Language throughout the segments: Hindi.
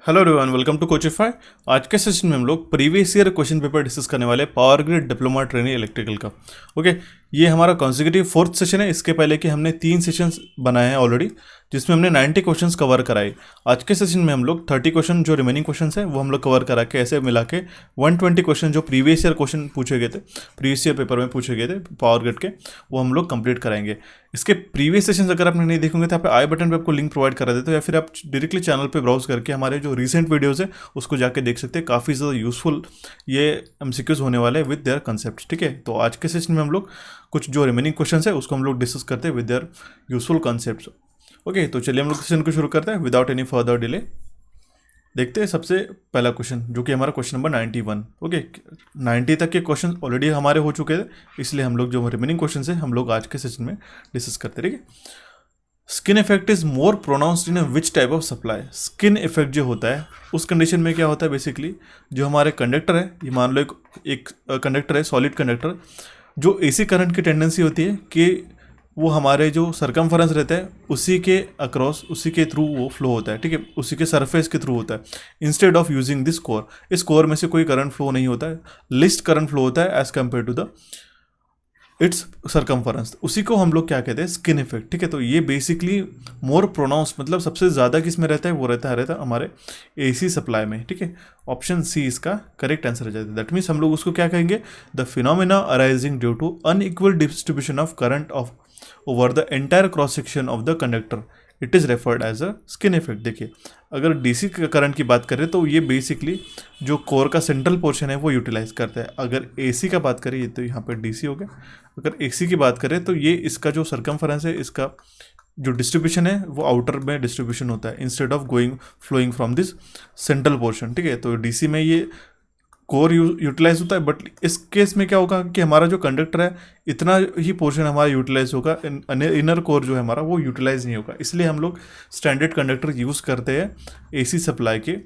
Hello everyone, welcome to Coachify. आज के सेशन में हम लोग previous year question paper discuss करने वाले power grid diploma training electrical का। ओके, ये हमारा कॉन्सिक्यूटिव फोर्थ सेशन है। इसके पहले कि हमने 3 सेशंस बनाए हैं ऑलरेडी, जिसमें हमने 90 क्वेश्चंस कवर कराए। आज के सेशन में हम लोग 30 क्वेश्चन जो रिमेनिंग क्वेश्चंस हैं वो हम लोग कवर करा के ऐसे मिला के 120 क्वेश्चन जो प्रीवियस ईयर क्वेश्चन पूछे गए थे, प्रीवियस ईयर पेपर में पूछे गए थे पावर ग्रिड के, वो हम लोग कंप्लीट कराएंगे। इसके प्रीवियस सेशंस अगर आपने नहीं देखेंगे तो यहाँ पे आई बटन पे आपको लिंक प्रोवाइड करा देते हो, या फिर आप डायरेक्टली चैनल पे ब्राउज करके हमारे जो रिसेंट वीडियोस है उसको जाके देख सकते हैं। काफ़ी ज़्यादा यूजफुल ये एमसीक्यूज होने वाले हैं विद देयर कंसेप्ट। ठीक है, तो आज के सेशन में हम लोग कुछ जो रिमेनिंग क्वेश्चन है उसको हम लोग डिस्कस करते हैं with their useful concept. Okay, तो चलिए हम लोग सेशन को शुरू करते हैं विदाउट एनी फर्दर डिले। देखते हैं सबसे पहला क्वेश्चन जो कि हमारा क्वेश्चन नंबर 91। ओके, 90 तक के क्वेश्चन ऑलरेडी हमारे हो चुके थे, इसलिए हम लोग जो रिमेनिंग क्वेश्चन है हम लोग आज के सेशन में डिस्कस करते हैं। ठीक है, skin effect is more pronounced in which type of supply. Skin effect जो होता है उस कंडीशन में क्या होता है, बेसिकली जो हमारे कंडक्टर है, ये मान लो एक कंडक्टर है, सॉलिड कंडक्टर, जो एसी करंट की टेंडेंसी होती है कि वो हमारे जो सरकमफरेंस रहता है उसी के अक्रॉस, उसी के थ्रू वो फ्लो होता है। ठीक है, उसी के सरफेस के थ्रू होता है, instead of using this core. इस कोर में से कोई करंट फ्लो नहीं होता है, लिस्ट करंट फ्लो होता है as compare to the its circumference. उसी को हम लोग क्या कहते हैं, स्किन इफेक्ट। ठीक है, तो ये बेसिकली मोर प्रोनाउंस, मतलब सबसे ज़्यादा किस में रहता है, वो रहता है हमारे एसी सप्लाई में। ठीक है, ऑप्शन सी इसका करेक्ट आंसर हो जाता है। दैट मीन्स हम लोग उसको क्या कहेंगे, the phenomena arising due to unequal distribution of current of over the entire cross section of the conductor, it is referred as a skin effect. देखिए, अगर डीसी करंट की बात करें तो ये बेसिकली जो कोर का सेंट्रल पोर्शन है वो यूटिलाइज करता है। अगर एसी का बात करें, ये तो यहाँ पर डीसी हो गया, अगर एसी की बात करें तो ये इसका जो सरकमफरेंस है, इसका जो डिस्ट्रीब्यूशन है वो आउटर में डिस्ट्रीब्यूशन होता है instead of flowing from this central portion. ठीक है, तो डीसी में ये कोर यूटिलाइज होता है, बट इस केस में क्या होगा कि हमारा जो कंडक्टर है इतना ही पोर्शन हमारा यूटिलाइज होगा, इनर कोर जो है हमारा वो यूटिलाइज नहीं होगा। इसलिए हम लोग स्टैंडर्ड कंडक्टर यूज़ करते हैं एसी सप्लाई के,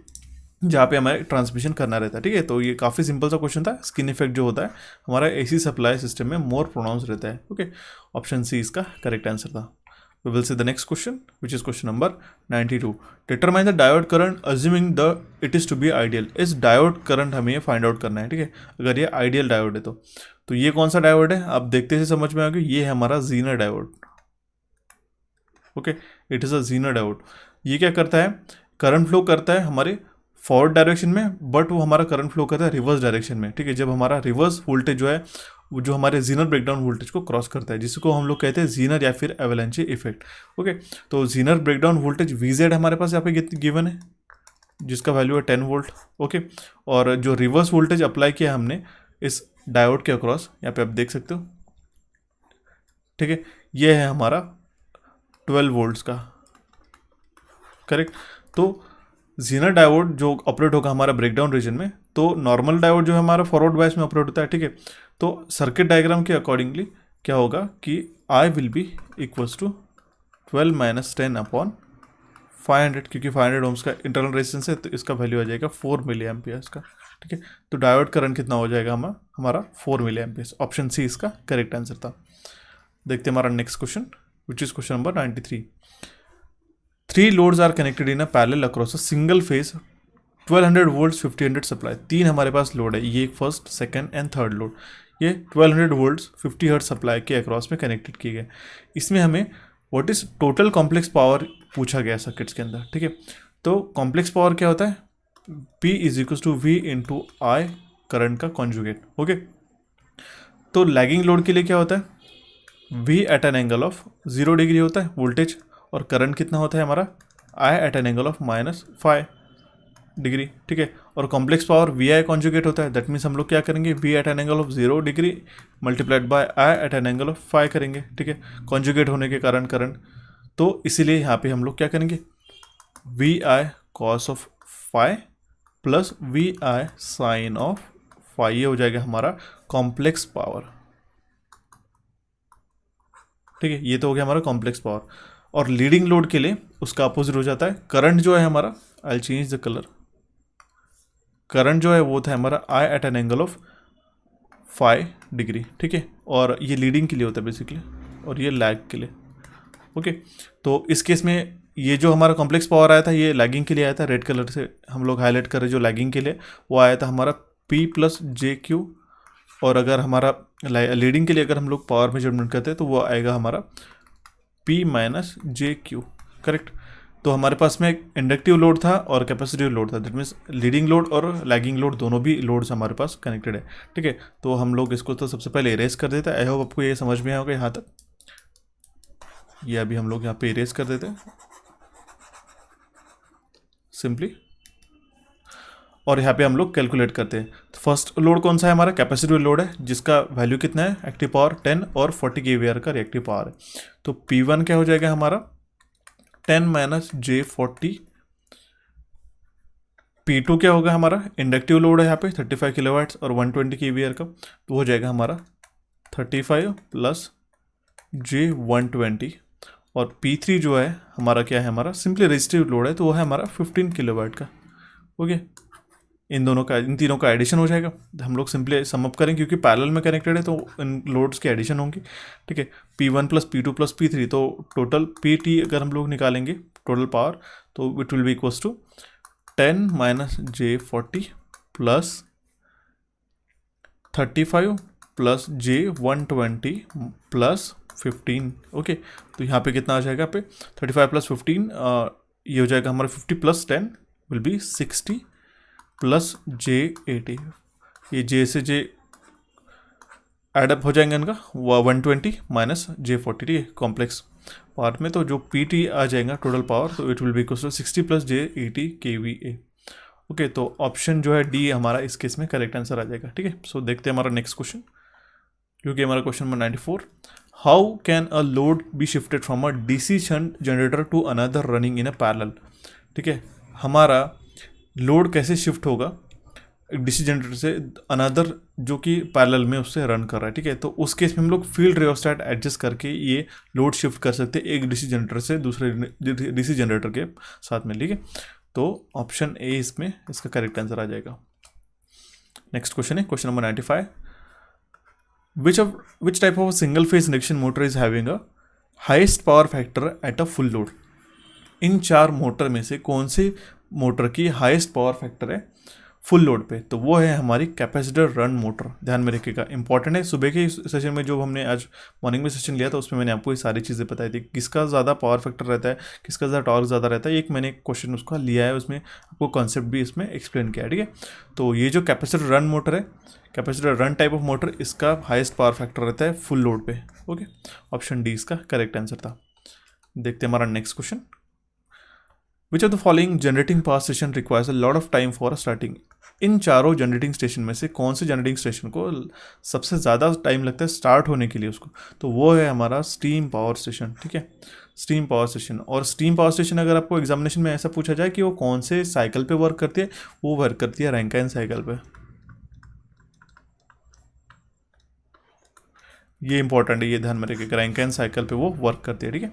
जहाँ पे हमारे ट्रांसमिशन करना रहता है। ठीक है, तो ये काफ़ी सिंपल सा क्वेश्चन था। स्किन इफेक्ट जो होता है हमारा एसी सप्लाई सिस्टम में मोर प्रोनाउंस रहता है। ओके, ऑप्शन सी इसका करेक्ट आंसर था। We will see the next question, which is question number 92. Determine the diode current assuming the it is to be ideal. इस diode current हमें फाइंड आउट करना है। ठीक है, अगर ये आइडियल डायोड है तो ये कौन सा डायोड है, आप देखते से समझ में आ गया, ये है हमारा Zener diode. Okay, it is a Zener diode. ये क्या करता है, करंट फ्लो करता है हमारे फॉरवर्ड डायरेक्शन में, बट वो हमारा करंट फ्लो करता है रिवर्स डायरेक्शन में। ठीक है, जब हमारा रिवर्स वोल्टेज जो है वो जो हमारे जीनर ब्रेकडाउन वोल्टेज को क्रॉस करता है, जिसको हम लोग कहते हैं जीनर या फिर एवलांचे इफेक्ट। ओके, तो जीनर ब्रेकडाउन वोल्टेज वीजेड हमारे पास यहाँ पे गिवन है, जिसका वैल्यू है 10 वोल्ट। ओके, और जो रिवर्स वोल्टेज अप्लाई किया हमने इस डायोड के अक्रॉस, यहाँ पे आप देख सकते हो। ठीक है, ये है हमारा 12 वोल्ट्स का। करेक्ट, तो जीनर डायोड जो ऑपरेट होगा हमारा ब्रेकडाउन रीजन में, तो नॉर्मल डायोड जो है हमारा फॉरवर्ड बायस में ऑपरेट होता है। ठीक है, तो सर्किट डायग्राम के अकॉर्डिंगली क्या होगा कि I will be equals to 12 - 10 upon 500, क्योंकि 500 ओम्स का इंटरनल रेजिस्टेंस है, तो इसका वैल्यू आ जाएगा 4 मिली एम्पियर्स का। ठीक है, तो डायोड करंट कितना हो जाएगा हमारा 4 मिली एम्पियर्स। ऑप्शन सी इसका करेक्ट आंसर था। देखते हैं हमारा next question, which is question number 93। 3 loads are connected in a parallel across a single phase 1200 volts 50 supply. 3 हमारे पास लोड है, ये first, second and third load, ये 1200 वोल्ट्स 50 हर्ट्ज सप्लाई के अक्रॉस में कनेक्टेड किए गए। इसमें हमें what is total complex power पूछा गया सर्किट्स के अंदर। ठीक है, तो कॉम्प्लेक्स पावर क्या होता है, P is equals to V into I current का कॉन्जुगेट। ओके, तो लैगिंग लोड के लिए क्या होता है, V at an angle of 0 degree होता है वोल्टेज, और करंट कितना होता है हमारा I at an angle of -5 degree. ठीक है, और complex power V I conjugate होता है। दैट मीन्स हम लोग क्या करेंगे, V at an angle of 0 degree multiplied by I at an angle of 5 करेंगे। ठीक है, कॉन्जुगेट होने के कारण करंट, तो इसीलिए यहाँ पे हम लोग क्या करेंगे, V I cos of 5 plus V I sine of 5, ये हो जाएगा हमारा कॉम्प्लेक्स पावर। ठीक है, ये तो हो गया हमारा कॉम्प्लेक्स पावर। और लीडिंग लोड के लिए उसका अपोजिट हो जाता है, करंट जो है हमारा, I change the colour, current जो है वो था हमारा I at an angle of 5 degree. ठीक है, और ये लीडिंग के लिए होता है बेसिकली, और ये लैग के लिए। ओके, तो इस केस में ये जो हमारा कॉम्प्लेक्स पावर आया था ये लैगिंग के लिए आया था, रेड कलर से हम लोग हाईलाइट कर रहे हैं जो लैगिंग के लिए, वो आया था हमारा P प्लस जे क्यू। और अगर हमारा लीडिंग के लिए अगर हम लोग पावर मेजरमेंट करते हैं तो वो आएगा हमारा P माइनस जे क्यू, करेक्ट। तो हमारे पास में एक इंडक्टिव लोड था और कैपेसिटिव लोड था, दैट मीन्स लीडिंग लोड और लैगिंग लोड दोनों भी लोड्स हमारे पास कनेक्टेड है, ठीक है। तो हम लोग इसको तो सबसे पहले इरेज कर देते हैं। आई होप आपको ये समझ में आया होगा यहाँ तक। ये अभी हम लोग यहाँ पे इरेज कर देते हैं सिंपली, और यहाँ पे हम लोग कैलकुलेट करते हैं। तो फर्स्ट लोड कौन सा है हमारा, कैपेसिटिव लोड है, जिसका वैल्यू कितना है, एक्टिव पावर 10 और 40 kVAR का रिएक्टिव पावर है। तो P1 क्या हो जाएगा हमारा 10 माइनस जे 40। P2 क्या होगा हमारा, इंडक्टिव लोड है यहाँ पे 35 किलोवाट्स और 120 kVAR का, तो हो जाएगा हमारा 35 प्लस जे 120। और P3 जो है हमारा क्या है, हमारा सिंपली रेजिस्टिव लोड है, तो वो है हमारा 15 किलोवाट का। ओके, इन तीनों का एडिशन हो जाएगा। हम लोग सिंपली सम अप करें क्योंकि पैरेलल में कनेक्टेड है तो इन लोड्स की एडिशन होंगी, ठीक है। P1 plus P2 plus P3, तो टोटल PT अगर हम लोग निकालेंगे टोटल पावर, तो it will be equals to 10 minus j 40 plus 35 plus j 120 plus 15। Okay, तो यहाँ पे कितना आ जाएगा पे 35 प्लस 15, ये हो जाएगा हमारा 50 plus 10 will be 60 plus j 80। ये जे से जे एडअप हो जाएंगे इनका 120 माइनस जे 40 कॉम्प्लेक्स पावर में, तो जो PT आ जाएगा टोटल पावर, तो it will be equals to 60 plus j 80 kVA। Okay, तो ऑप्शन जो है डी हमारा इस केस में करेक्ट आंसर आ जाएगा, ठीक है। सो देखते हैं हमारा नेक्स्ट क्वेश्चन, क्योंकि हमारा question number 94, how can a load be shifted from a DC shunt generator to another running in a parallel. ठीक है, हमारा लोड कैसे शिफ्ट होगा DC जनरेटर से अनदर जो कि पैरेलल में उससे रन कर रहा है, ठीक है। तो उस केस में हम लोग फील्ड रियोस्टेट एडजस्ट करके ये लोड शिफ्ट कर सकते हैं एक DC जनरेटर से दूसरे DC जनरेटर के साथ में, ठीक है। तो ऑप्शन ए इसमें इसका करेक्ट आंसर आ जाएगा। नेक्स्ट क्वेश्चन है question number 95, which type of single phase induction motor is having a highest power factor at a full load. इन चार मोटर में से कौन सी मोटर की हाईएस्ट पावर फैक्टर है फुल लोड पे, तो वो है हमारी कैपेसिटर रन मोटर। ध्यान में रखिएगा, इंपॉर्टेंट है। सुबह के सेशन में जो हमने आज मॉर्निंग में सेशन लिया था उसमें मैंने आपको ये सारी चीज़ें बताई थी, किसका ज़्यादा पावर फैक्टर रहता है, किसका ज़्यादा टॉर्क ज़्यादा रहता है। एक मैंने क्वेश्चन उसका लिया है, उसमें आपको कॉन्सेप्ट भी इसमें एक्सप्लेन किया है, ठीक है। तो ये जो कैपेसिटर रन मोटर है, capacitor run type of motor, इसका हाईएस्ट पावर फैक्टर रहता है फुल लोड पे। ओके, ऑप्शन डी इसका करेक्ट आंसर था। देखते हैं हमारा next question, which of the following generating power station requires a lot of time for starting. इन चारों जनरेटिंग स्टेशन में से कौन से जनरेटिंग स्टेशन को सबसे ज़्यादा टाइम लगता है स्टार्ट होने के लिए उसको, तो वो है हमारा स्टीम पावर स्टेशन, ठीक है। स्टीम पावर स्टेशन, और स्टीम पावर स्टेशन अगर आपको एग्जामिनेशन में ऐसा पूछा जाए कि वो कौन से साइकिल पे वर्क करती है, वो वर्क करती है रैंकाइन साइकिल पे। ये इंपॉर्टेंट है, ये ध्यान में रखिएगा, रैंकाइन साइकिल पे वो वर्क करती है, ठीक है।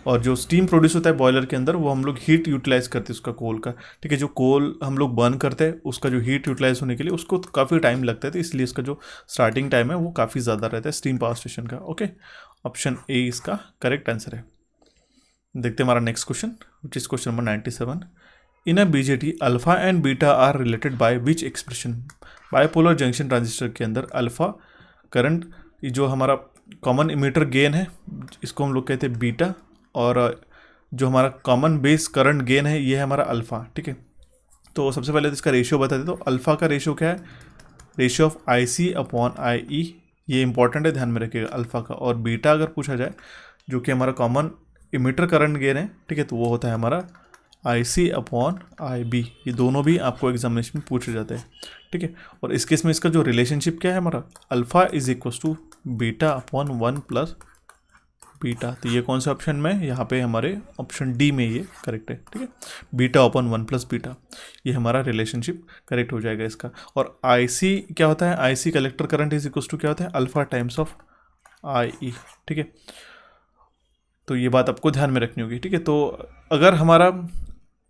और जो स्टीम प्रोड्यूस होता है बॉयलर के अंदर, वो हम लोग हीट यूटिलाइज करते हैं उसका कोल का, ठीक है। जो कोल हम लोग बर्न करते हैं उसका जो हीट यूटिलाइज होने के लिए उसको काफ़ी टाइम लगता है, तो इसलिए इसका जो स्टार्टिंग टाइम है वो काफ़ी ज़्यादा रहता है स्टीम पावर स्टेशन का। ओके, ऑप्शन ए इसका करेक्ट आंसर है। देखते हैं हमारा next question, which is question number 97, in a BJT alpha and beta are related by which expression. Bipolar junction transistor के अंदर अल्फा करंट, जो हमारा कॉमन इमीटर गेन है इसको हम लोग कहते हैं बीटा, और जो हमारा कॉमन बेस करंट गेन है ये है हमारा अल्फ़ा, ठीक है। तो सबसे पहले तो इसका रेशियो बता दें, तो अल्फ़ा का रेशियो क्या है, ratio of IC upon IE, ये इंपॉर्टेंट है, ध्यान में रखिएगा अल्फ़ा का। और बीटा अगर पूछा जाए जो कि हमारा कॉमन इमीटर करंट गेन है, ठीक है, तो वो होता है हमारा IC अपॉन IB। ये दोनों भी आपको एग्जामिनेशन में पूछे जाते हैं, ठीक है। और इस केस में इसका जो रिलेशनशिप क्या है हमारा, alpha is equals to beta upon 1 plus beta. तो ये कौन से ऑप्शन में, यहाँ पे हमारे ऑप्शन डी में ये करेक्ट है, ठीक है। बीटा अपॉन 1 प्लस बीटा, ये हमारा रिलेशनशिप करेक्ट हो जाएगा इसका। और IC क्या होता है, IC collector current is equals to क्या होता है, अल्फ़ा टाइम्स ऑफ IE, ठीक है। तो ये बात आपको ध्यान में रखनी होगी, ठीक है। तो अगर हमारा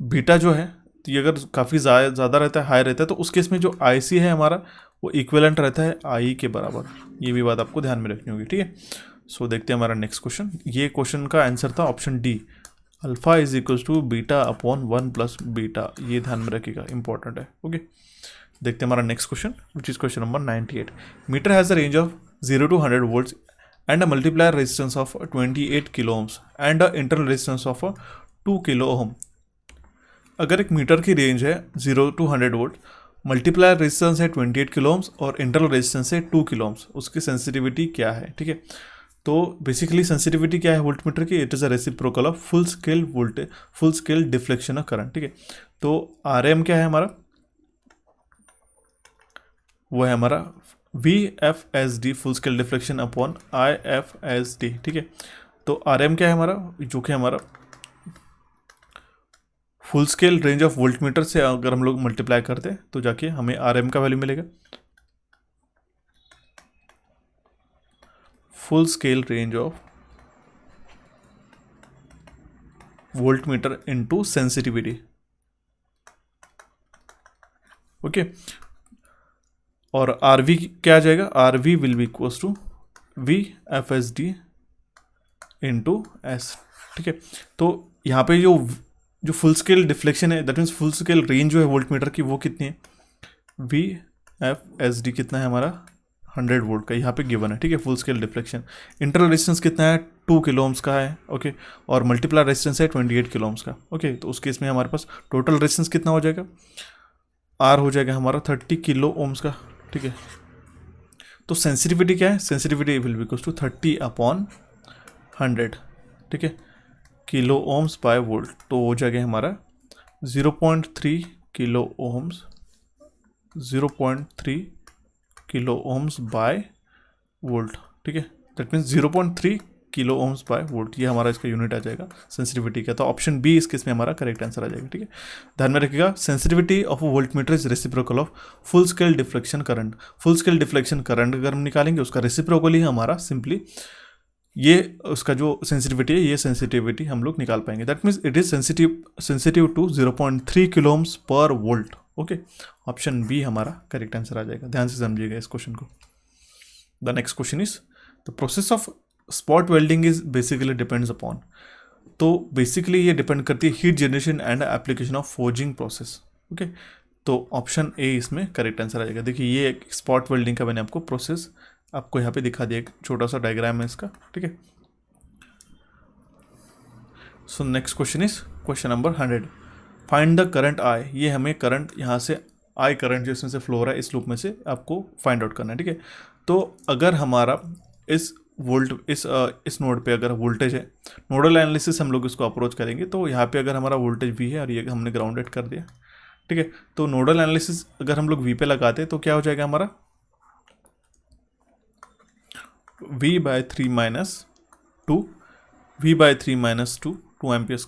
बीटा जो है, तो ये अगर काफ़ी ज़्यादा रहता है, हाई रहता है, तो उस केस में जो IC है हमारा वो इक्विवेलेंट रहता है IE के बराबर। ये भी बात आपको ध्यान में रखनी होगी, ठीक है। सो देखते हैं हमारा नेक्स्ट क्वेश्चन। ये क्वेश्चन का आंसर था option D, alpha is equals to beta upon 1 plus beta, ये ध्यान में रखिएगा, इंपॉर्टेंट है। ओके, देखते हैं हमारा next question which is question number 98। Meter has the range of 0 to 100 volts and a multiplier resistance of 28 kilo ohms and a internal resistance of 2 kilo ohm। अगर एक मीटर की रेंज है 0 to 100 वोल्ट, मल्टीप्लायर रेजिस्टेंस है 28 किलो ohms और इंटरनल रेजिस्टेंस है 2 किलो ohms, उसकी सेंसिटिविटी क्या है? ठीक है, तो बेसिकली सेंसिटिविटी क्या है वोल्ट मीटर की? It is a reciprocal of full scale voltage, full scale deflection of current. ठीक है, तो आर एम क्या है हमारा? वो है हमारा VFSD full scale deflection upon IFSD। ठीक है, तो आर एम क्या है हमारा? जो कि हमारा full scale range of volt metre से अगर हम लोग मल्टीप्लाई करते हैं तो जाके हमें आर एम का वैल्यू मिलेगा। Full scale range of volt meter into sensitivity. Okay, और आर वी क्या आ जाएगा? R V will be equals to VFSD into S. ठीक है, तो यहाँ पे जो फुल स्केल डिफ्लेक्शन है, that means full scale range जो है वोल्ट मीटर की, वो कितनी है? VFSD कितना है हमारा? 100 वोल्ट का यहाँ पे गिवन है। ठीक है, full scale deflection. Internal resistance कितना है? 2 किलो ohms का है। ओके, और मल्टीप्लायर रेजिस्टेंस है 28 किलो ohms का। ओके, तो उस केस में हमारे पास टोटल रेजिस्टेंस कितना हो जाएगा? आर हो जाएगा हमारा 30 किलो ohms का। ठीक है, तो सेंसिटिविटी क्या है? Sensitivity will be equals to 30 upon 100। ठीक है, किलो ohms बाय वोल्ट, तो हो जाएगा हमारा 0.3 kilo ohms, 0.3 kilo ohms by volt. ठीक है, that means 0.3 kilo ohms by volt, ये हमारा इसका यूनिट आ जाएगा सेंसिटिविटी का। तो ऑप्शन बी इस केस में हमारा करेक्ट आंसर आ जाएगा। ठीक है, ध्यान में रखिएगा, sensitivity of a volt meter is reciprocal of full scale deflection current. Full scale deflection current अगर हम निकालेंगे उसका रेसिप्रोकल ही हमारा सिंपली ये उसका जो सेंसिटिविटी है, ये सेंसिटिविटी हम लोग निकाल पाएंगे। That means it is sensitive to 0.3 kilo ohms पर वोल्ट। ओके, ऑप्शन बी हमारा करेक्ट आंसर आ जाएगा। ध्यान से समझिएगा इस क्वेश्चन को। The next question is the process of spot welding is basically depends upon. तो बेसिकली ये डिपेंड करती है heat generation and application of forging process. Okay, तो ऑप्शन ए इसमें करेक्ट आंसर आ जाएगा। देखिए, ये एक स्पॉट वेल्डिंग का मैंने आपको प्रोसेस आपको यहाँ पे दिखा दिया, एक छोटा सा डायग्राम है इसका। ठीक है, so next question is question number 100। Find the current I. ये हमें करंट यहाँ से आई करंट जो इसमें से फ्लो हो रहा है इस लूप में से आपको फाइंड आउट करना है। ठीक है, तो अगर हमारा इस नोड पे अगर वोल्टेज है, नोडल एनालिसिस हम लोग इसको अप्रोच करेंगे, तो यहाँ पे अगर हमारा वोल्टेज V है और ये हमने ग्राउंडेड कर दिया। ठीक है, तो नोडल एनालिसिस अगर हम लोग V पे लगाते हैं तो क्या हो जाएगा हमारा? V/3 - 2, V/3 - 2 2 amperes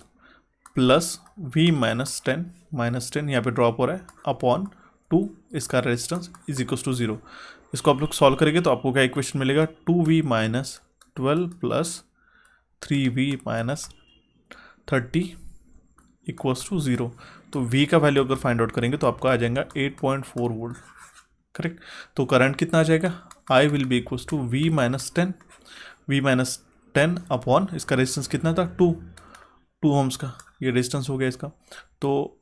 plus V-10 यहाँ पे ड्रॉप हो रहा है अपॉन 2 इसका रेजिस्टेंस इज इक्वल टू 0। इसको आप लोग सॉल्व करेंगे तो आपको क्या इक्वेशन मिलेगा? 2V - 12 plus 3V - 30 equals to 0। तो V का वैल्यू अगर फाइंड आउट करेंगे तो आपको आ जाएगा 8.4 वोल्ट। करेक्ट, तो करंट कितना आ जाएगा? I will be equals to V-10 upon इसका रेजिस्टेंस कितना था? 2 ohms का, ये रेजिस्टेंस हो गया इसका। तो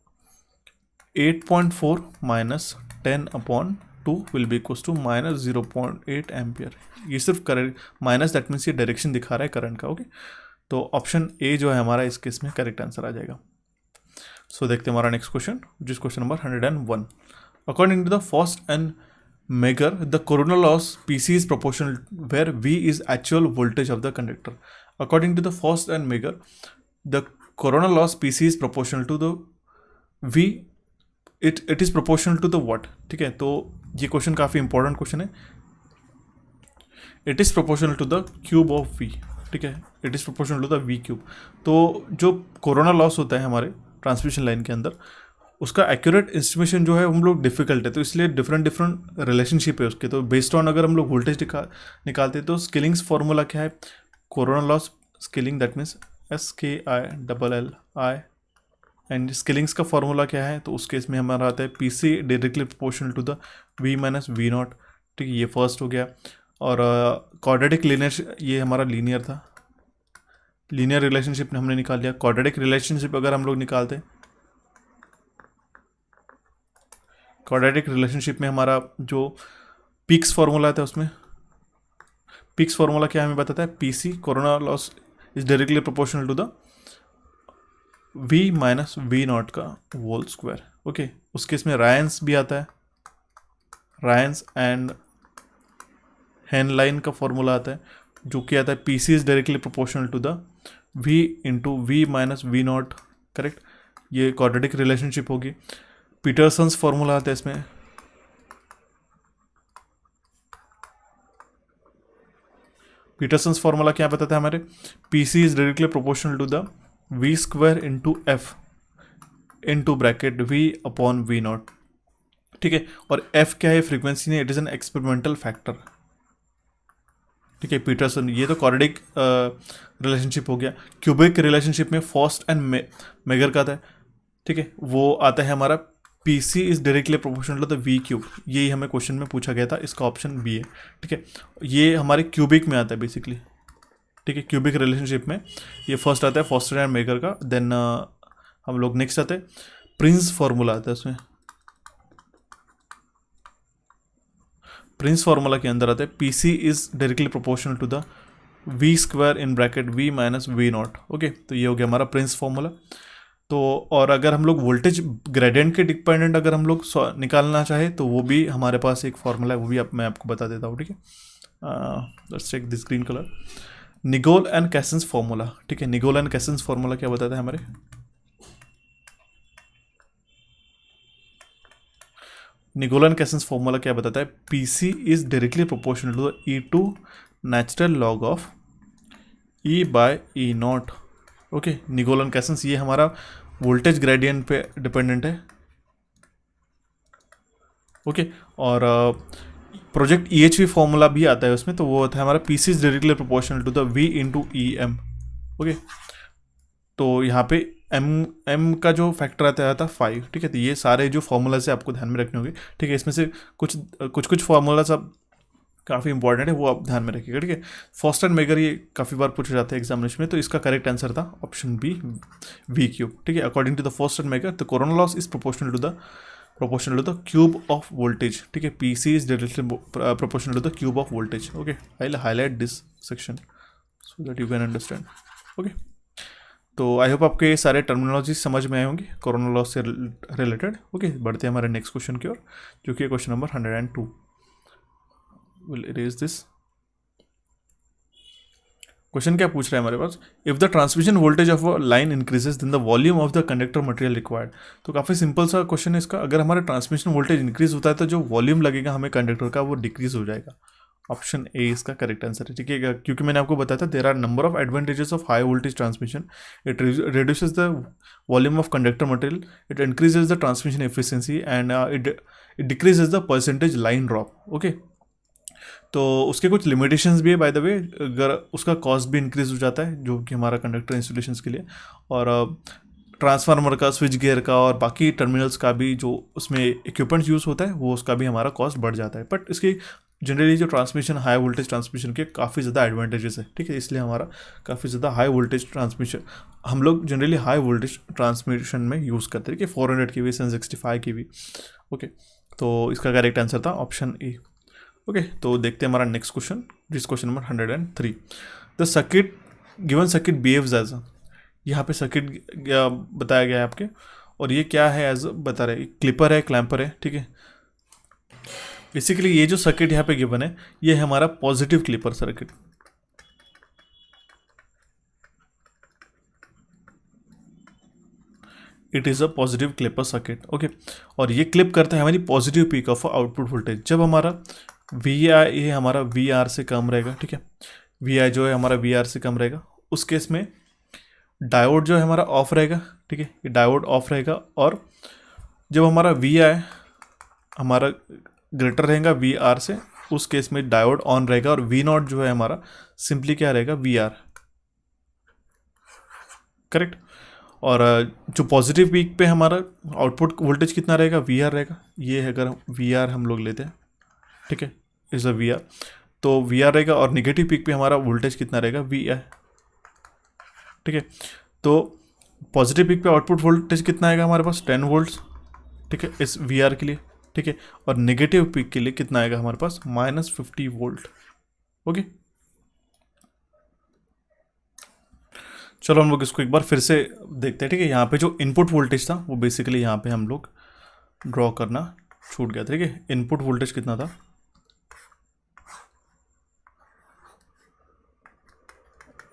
8.4 minus 10 upon 2 will be equals to -0.8 ampere. ये सिर्फ करेक्ट माइनस, दैट मीन्स ये डायरेक्शन दिखा रहा है करंट का। ओके, तो ऑप्शन ए जो है हमारा इस केस में करेक्ट आंसर आ जाएगा। सो देखते हैं हमारा नेक्स्ट क्वेश्चन, जिस question number 101। According to the first and Measure the corona loss PC is proportional where V is actual voltage of the conductor. According to the first and Meagher, the corona loss PC is proportional to the V. It is proportional to the what? ठीक है, तो ये क्वेश्चन काफ़ी इंपॉर्टेंट क्वेश्चन है। It is proportional to the cube of V. ठीक है, it is proportional to the V cube। तो जो कोरोना लॉस होता है हमारे ट्रांसमिशन लाइन के अंदर, उसका एक्यूरेट एस्टिमेशन जो है हम लोग डिफिकल्ट है, तो इसलिए डिफरेंट रिलेशनशिप है उसके। तो बेस्ड ऑन अगर हम लोग वोल्टेज निकालते हैं तो स्केलिंग्स फार्मूला क्या है? Corona loss Skilling, that means SKILLI, and Skilling's का फार्मूला क्या है? तो उस केस में हमारा आता है PC directly proportional to the V - V0। ठीक है, ये फर्स्ट हो गया। और क्वाड्रेटिक लीनियर, ये हमारा लीनियर था। लीनियर रिलेशनशिप हमने निकाल लिया। क्वाड्रेटिक रिलेशनशिप अगर हम लोग निकालते हैं, क्वाड्रेटिक रिलेशनशिप में हमारा जो पीक्स फॉर्मूला था, उसमें पीक्स फॉर्मूला क्या हमें बताता है, PC corona loss is directly proportional to the V minus V not का होल स्क्वायर। ओके, उस केस में रायंस भी आता है, रायंस एंड हेनलाइन का फॉर्मूला आता है, जो कि आता है P C is directly proportional to the V into V minus V not. Correct, ये क्वाड्रेटिक रिलेशनशिप होगी। पीटरसन्स फॉर्मूला आता है इसमें, पीटरसन्स फॉर्मूला क्या बताता है हमारे, P C is directly proportional to the V square into F into bracket V upon V not. ठीक है, और एफ क्या है, फ्रीक्वेंसी नहीं, it is an experimental factor. ठीक है, पीटरसन, ये तो क्वाड्रेटिक रिलेशनशिप हो गया। क्यूबिक रिलेशनशिप में फॉस्ट एंड मेगर का आता है। ठीक है, वो आता है हमारा P C is directly proportional to the V cube. यही हमें क्वेश्चन में पूछा गया था, इसका ऑप्शन बी है। ठीक है, ये हमारे क्यूबिक में आता है बेसिकली। ठीक है, क्यूबिक रिलेशनशिप में ये फर्स्ट आता है फॉस्टर एंड मेगर का। देन हम लोग नेक्स्ट आते हैं, प्रिंस फॉर्मूला आता है उसमें। प्रिंस फार्मूला के अंदर आता है P C is directly proportional to the V square in bracket V minus V not. Okay, तो ये हो गया हमारा प्रिंस फार्मूला। तो और अगर हम लोग वोल्टेज ग्रेडियंट के डिपेंडेंट अगर हम लोग निकालना चाहे तो वो भी हमारे पास एक फार्मूला है, वो भी मैं आपको बता देता हूँ। ठीक है, let's check this green colour, Nigol and Cassen's formula. ठीक है, निगोल एंड कैसेंस फार्मूला क्या बताता है हमारे, निगोल एंड कैसेंस फार्मूला क्या बताता है, P C is directly proportional to the E to natural log of E by E not. Okay, Nigol and Cassen's ये हमारा वोल्टेज ग्रेडियंट पे डिपेंडेंट है। ओके, और project E H V formula भी आता है उसमें, तो वो होता है हमारा P C is directly proportional to the V into E M. Okay, तो यहाँ पे एम का जो फैक्टर आता था 5। ठीक है, तो ये सारे जो फॉर्मूलाज है आपको ध्यान में रखने होंगे। ठीक है, इसमें से कुछ फॉर्मूलाज अब काफ़ी इंपॉर्टेंट है, वो आप ध्यान में रखिएगा। ठीक है, फर्स्ट एंड मेगर ये काफ़ी बार पूछे जाते हैं एग्जामिनेशन में, तो इसका करेक्ट आंसर था ऑप्शन बी, वी क्यूब। ठीक है, according to the first and Menger the corona loss is proportional to the cube of voltage. ठीक है, P C is directly proportional to the cube of voltage. Okay, I will highlight this section so that you can understand. Okay, तो आई होप आपके ये सारे टर्मिनोलॉजी समझ में आए होंगे कोरोना लॉस से रिलेटेड। ओके, बढ़ते हैं हमारे नेक्स्ट क्वेश्चन की ओर, जो कि question number 102। Will erase this. क्वेश्चन क्या पूछ रहा है हमारे पास, if the transmission voltage of a line increases then the volume of the conductor material required. तो काफ़ी सिंपल सा क्वेश्चन है इसका, अगर हमारा ट्रांसमिशन वोल्टेज इंक्रीज होता है तो जो वॉल्यूम लगेगा हमें कंडक्टर का वो डिक्रीज हो जाएगा। ऑप्शन ए इसका करेक्ट आंसर है। ठीक है, क्योंकि मैंने आपको बताया था there are number of advantages of high voltage transmission. It reduces the volume of conductor material, it increases the transmission efficiency and it decreases the percentage line drop. Okay, तो उसके कुछ लिमिटेशंस भी है बाय द वे, अगर उसका कॉस्ट भी इंक्रीज हो जाता है जो कि हमारा कंडक्टर इंस्टॉलेशंस के लिए, और ट्रांसफार्मर का, स्विच गियर का और बाकी टर्मिनल्स का भी जो उसमें इक्विपमेंट्स यूज़ होता है वो उसका भी हमारा कॉस्ट बढ़ जाता है। बट इसकी जनरली जो ट्रांसमिशन हाई वोल्टेज ट्रांसमिशन के काफ़ी ज़्यादा एडवांटेजेस है। ठीक है, इसलिए हमारा काफ़ी ज़्यादा हाई वोल्टेज ट्रांसमिशन हम लोग जनरली हाई वोल्टेज ट्रांसमिशन में यूज़ करते हैं कि 400 kV 765 kV। ओके, तो इसका करेक्ट आंसर था ऑप्शन ए। ओके, तो देखते हैं हमारा नेक्स्ट क्वेश्चन, जिस question number 103। The circuit given circuit behaves as, यहाँ पे सर्किट बताया गया है आपके, और ये क्या है एज बता रहे, क्लिपर है, क्लैम्पर है। ठीक है, बेसिकली ये जो सर्किट यहाँ पे गिवन है ये है हमारा positive clipper circuit. It is a positive clipper circuit. Okay, और ये क्लिप करता है हमारी positive peak of output voltage जब हमारा वी आई ये हमारा वी आर से कम रहेगा। ठीक है, वी आई जो है हमारा वी आर से कम रहेगा, उस केस में डायोड जो है हमारा ऑफ रहेगा। ठीक है, ये डायोड ऑफ रहेगा, और जब हमारा वी आई हमारा ग्रेटर रहेगा वी आर से, उस केस में डायोड ऑन रहेगा, और वी नॉट जो है हमारा सिंपली क्या रहेगा, वी आर। करेक्ट, और जो पॉजिटिव पीक पे हमारा आउटपुट वोल्टेज कितना रहेगा, वी आर रहेगा। ये है अगर वी आर हम लोग लेते हैं, ठीक है, इज अ वी आर, तो वी आर रहेगा, और निगेटिव पीक पे हमारा वोल्टेज कितना रहेगा, वी आई। ठीक है। तो पॉजिटिव पीक पे आउटपुट वोल्टेज कितना आएगा हमारे पास 10 वोल्ट्स, ठीक है, इस वी आर के लिए, ठीक है। और नेगेटिव पीक के लिए कितना आएगा हमारे पास -50 वोल्ट। ओके, चलो हम लोग इसको एक बार फिर से देखते हैं, ठीक है। यहाँ पे जो इनपुट वोल्टेज था वो बेसिकली यहाँ पे हम लोग ड्रॉ करना छूट गया, ठीक है। इनपुट वोल्टेज कितना था,